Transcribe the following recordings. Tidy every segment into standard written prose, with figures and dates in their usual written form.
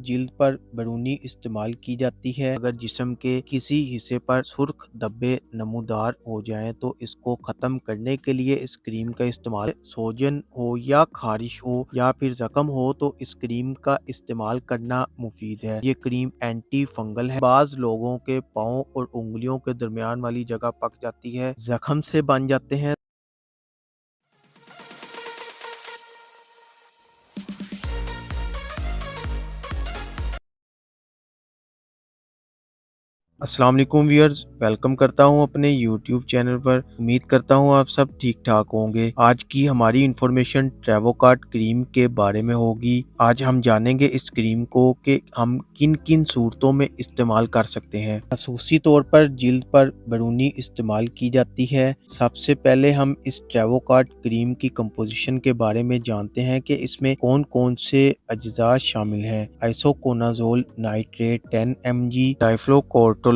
जिल्द पर बैरूनी इस्तेमाल की जाती है। अगर जिस्म के किसी हिस्से पर सुर्ख धब्बे नमूदार हो जाएं तो इसको खत्म करने के लिए इस क्रीम का इस्तेमाल, सोजन हो या खारिश हो या फिर जख्म हो तो इस क्रीम का इस्तेमाल करना मुफीद है। ये क्रीम एंटी फंगल है। बाज लोगों के पाँव और उंगलियों के दरमियान वाली जगह पक जाती है, जख्म से बन जाते हैं। अस्सलाम वालेकुम व्यूअर्स, वेलकम करता हूं अपने यूट्यूब चैनल पर। उम्मीद करता हूं आप सब ठीक ठाक होंगे। आज की हमारी इंफॉर्मेशन ट्रेवोकार्ट क्रीम के बारे में होगी। आज हम जानेंगे इस क्रीम को कि हम किन किन सूरतों में इस्तेमाल कर सकते हैं। खसूसी तौर पर जिल्द पर बैरूनी इस्तेमाल की जाती है। सबसे पहले हम इस ट्रेवोकार्ट क्रीम की कंपोजिशन के बारे में जानते हैं कि इसमें कौन कौन से अज्जा शामिल हैं। आइसोकोनाजोल नाइट्रेट 10 mg, डाइफ्लोकोर्टोलोन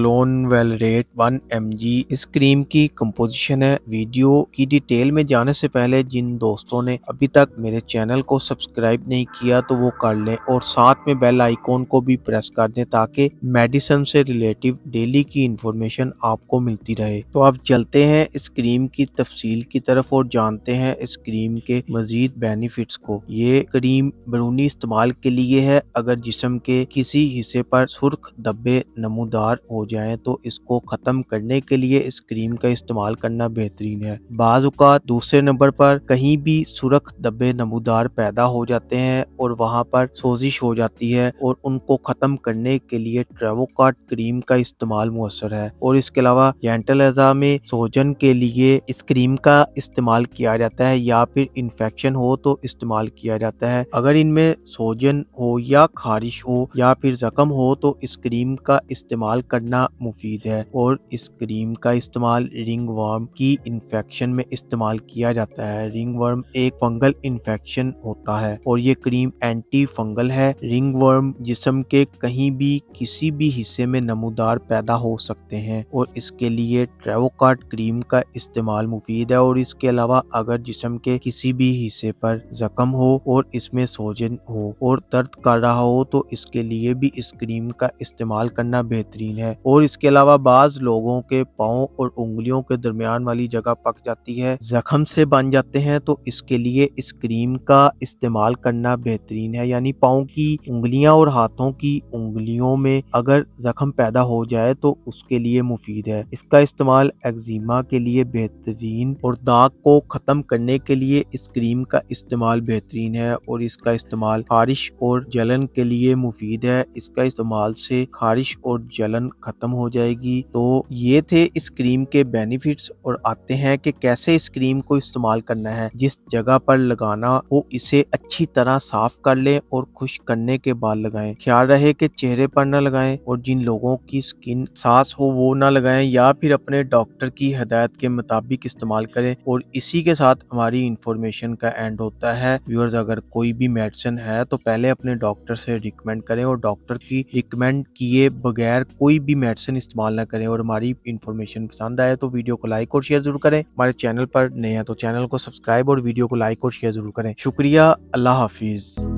वेलरेट 1 mg इस क्रीम की कंपोजिशन है। वीडियो की डिटेल में जाने से पहले जिन दोस्तों ने अभी तक मेरे चैनल को सब्सक्राइब नहीं किया तो वो कर लें और साथ में बेल आइकॉन को भी प्रेस कर दें ताकि मेडिसिन से रिलेटिव डेली की इंफॉर्मेशन आपको मिलती रहे। तो अब चलते हैं इस क्रीम की तफसील की तरफ और जानते हैं इस क्रीम के मजीद बेनिफिट्स को। ये क्रीम बैरूनी इस्तेमाल के लिए है। अगर जिस्म के किसी हिस्से पर सुर्ख धब्बे नमूदार हो जाएं तो इसको खत्म करने के लिए इस क्रीम का इस्तेमाल करना बेहतरीन है। बाज़ औक़ात दूसरे नंबर पर कहीं भी सुर्ख धब्बे नमूदार पैदा हो जाते हैं और वहां पर सोजिश हो जाती है और उनको खत्म करने के लिए ट्रेवोकार्ट क्रीम का इस्तेमाल मुअस्सर है। और इसके अलावा जेंटल अज़ा में सोजन के लिए इस क्रीम का इस्तेमाल किया जाता है या फिर इन्फेक्शन हो तो इस्तेमाल किया जाता है। अगर इनमें सोजन हो या खारिश हो या फिर जख्म हो तो इस क्रीम का इस्तेमाल करना मुफीद है। और इस क्रीम का इस्तेमाल रिंग वर्म की इन्फेक्शन में इस्तेमाल किया जाता है। रिंग वर्म एक फंगल इन्फेक्शन होता है और ये क्रीम एंटी फंगल है। रिंग वर्म जिस्म के कहीं भी किसी भी हिस्से में नमूदार पैदा हो सकते हैं और इसके लिए ट्रेवोकार्ट क्रीम का इस्तेमाल मुफीद है। और इसके अलावा अगर जिस्म के किसी भी हिस्से पर जख्म हो और इसमें सोजन हो और दर्द कर रहा हो तो इसके लिए भी इस क्रीम का इस्तेमाल करना बेहतरीन है। और इसके अलावा बाज लोगों के पाँव और उंगलियों के दरमियान वाली जगह पक जाती है, जख्म से बन जाते हैं तो इसके लिए इस क्रीम का इस्तेमाल करना बेहतरीन है। यानी पाँव की उंगलियां और हाथों की उंगलियों में अगर जख्म पैदा हो जाए तो उसके लिए मुफीद है। इसका इस्तेमाल एक्जिमा के लिए बेहतरीन और दाग को खत्म करने के लिए इस क्रीम का इस्तेमाल बेहतरीन है। और इसका इस्तेमाल खारिश और जलन के लिए मुफीद है। इसका इस्तेमाल से खारिश और जलन खत्म हो जाएगी। तो ये थे इस क्रीम के बेनिफिट्स। और आते हैं कि कैसे इस क्रीम को इस्तेमाल करना है। जिस जगह पर लगाना हो इसे अच्छी तरह साफ कर लें और खुश्क करने के बाद लगाएं। ख्याल रहे कि चेहरे पर न लगाएं और जिन लोगों की स्किन सास हो वो ना लगाएं या फिर अपने डॉक्टर की हिदायत के मुताबिक इस्तेमाल करें। और इसी के साथ हमारी इंफॉर्मेशन का एंड होता है। व्यूअर्स, अगर कोई भी मेडिसिन है तो पहले अपने डॉक्टर से रिकमेंड करें और डॉक्टर की रिकमेंड किए बगैर कोई भी मेडिसिन इस्तेमाल ना करें। और हमारी इंफॉर्मेशन पसंद आए तो वीडियो को लाइक और शेयर जरूर करें। हमारे चैनल पर नए हैं तो चैनल को सब्सक्राइब और वीडियो को लाइक और शेयर जरूर करें। शुक्रिया। अल्लाह हाफिज।